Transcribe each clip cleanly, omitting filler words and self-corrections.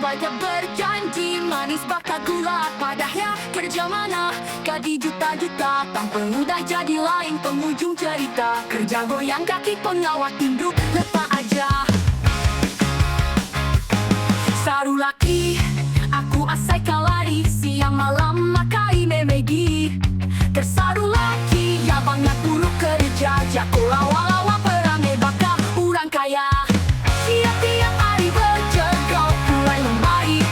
banyak berjanji manis bakal gula, padahal kerja mana gaji juta-juta. Tanpa mudah jadi lain penghujung cerita. Kerja goyang kaki pengawat tunduk lepas aja. Saru laki, aku asai kalari, siang malam makai memegi. Tersaru laki, ya banyak buruk kerja, jago lawa-lawa perangai bakal orang kaya. Tiap-tiap hari berjegau mulai membaik.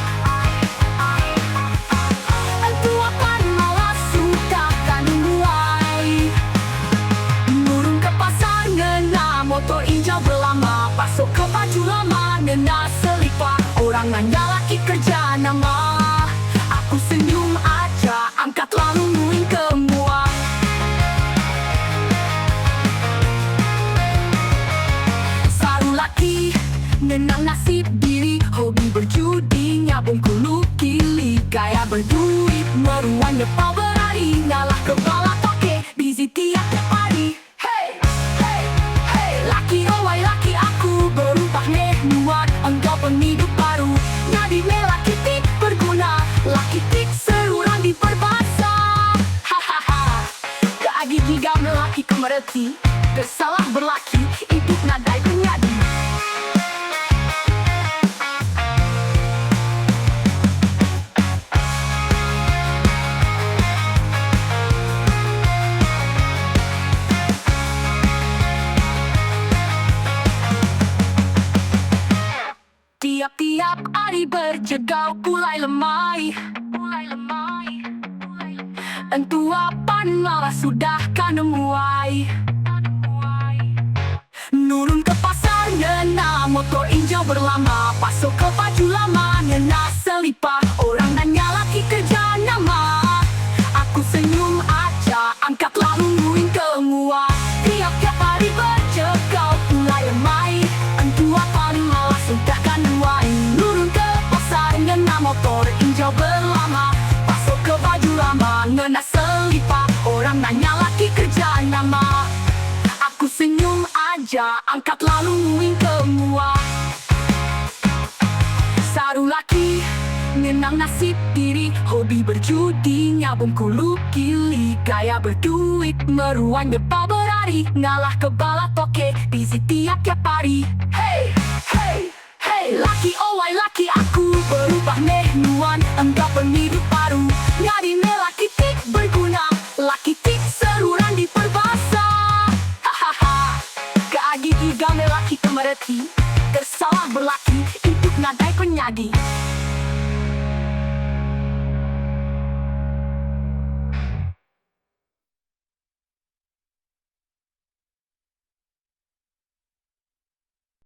Entu akan malas sudah kan mulai. Nurun ke pasar ngena motor injau berlama, pasok ke baju lama ngena selipar. Orang nanya laki kerja nama, aku senyum aja, angkat lalu nguing ke mua. Saru laki, nenang nasib diri, hobi berjudi, nyabung kulu kili. Gaya berduit, meruang depan berari, ngalah kepala toke, busy tiap-tiap hari. Hey, hey, hey, laki owai laki aku berubah nih nuat, engkau penghidup baru. Nyadi me laki tik berguna, laki tik seorang diperbasa. Hahaha, keagi gigam laki kemereti, bersalah berlaki, hidup nadai penyadi. Tiap-tiap hari berjegau kulai lemai. Entu apa malah sudah kan muai. Nurun ke pasar ngena motor injau berlama, pasok ke baju lama ngena selipar. Orang nanya laki kerja nama, aku senyum aja, angkat lalu nguing ke mua. Tiap-tiap hari berjegau kulai lemai. Entu apa malah sudah kan muai. Nurun ke pasar ngena motor injau berlama, pasok ke baju lama ngena selipar. Orang nanya laki kerja nama, aku senyum aja, angkat lalu nguing ke mua. Saru laki, ngenang nasib diri, hobi berjudi, nyabung kulu kili. Gaya berduit, meruang depan berari, ngalah kepala toke, busy tiap-tiap hari. Hey, hey, hey, laki owai laki aku berubah nih nuan, engkau penghidup baru. Nyari me laki tik berguna, laki tik seruran diperbasa. Hahaha, keagi gigam laki kemereti, tersalah berlaki, hidup nadai penyadi.